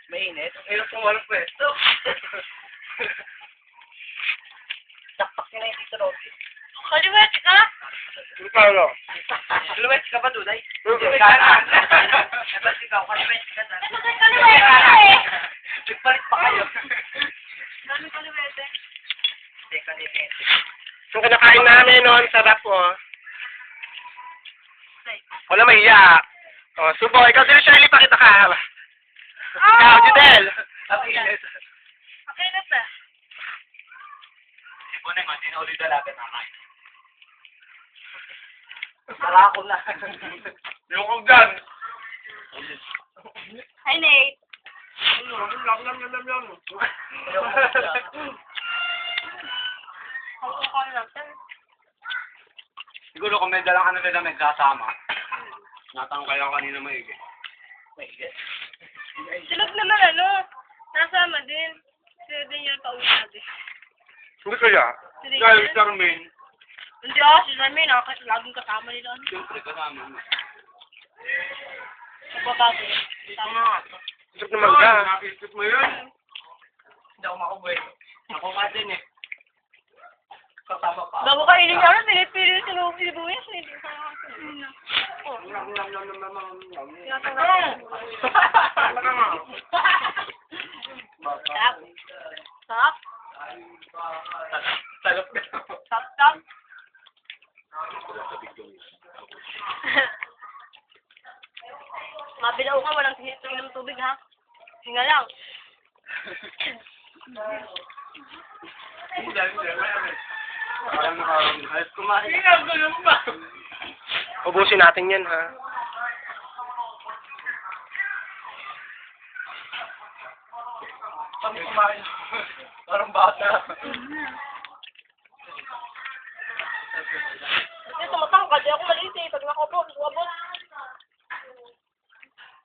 Mainit. Ngayon kung walang pwesto. Takpak nyo na yung dito, Rocky. Kaliwet ka? Paano? Kaliwet ka ba, Duday? Kaliwet ka na. Ba't ikaw, kaliwet ka na. Kaliwet ka eh. Nagpalit pa kayo. Dami kaliwet eh. Hindi, kaliwet. Yung kinakain namin noon, sarap po. Wala mahiya. O, Subo, ikaw din, Shirley, pakita ka. Ikaw, Judel. Apilit. Okay na pa. Ikaw na nga, hindi na ulit dalaga na kain. Para ako na. Yung kong dyan. Hi, Nate. Hawak ko natin. Siguro kung may dalang ano nila nagsasama. Natanong kayo kanina maigi. Maigit. Silog naman nasama din. Sila din yung pauwi natin. Hindi kaya? Sila Kaya yun. Charmaine. Hindi si Charmaine, laging kasama nila. Siyempre kasama mo. Nagbabago yun. Tama nga. Isip naman ka. Nakisip mo yun. Hindi ako makabuhay. Ako nga din eh. Kasama pa. Bago kainin niya, pinipili yung sinubuyas. Hindi sa oh. Stop. Stop. Salop na. Stop, stop. Mabilaw ka, walang history ng tubig ha. Hinga lang. Ubusin natin yan, ha? Kami kumain. Parang bata. Kasi tumatangkad, ako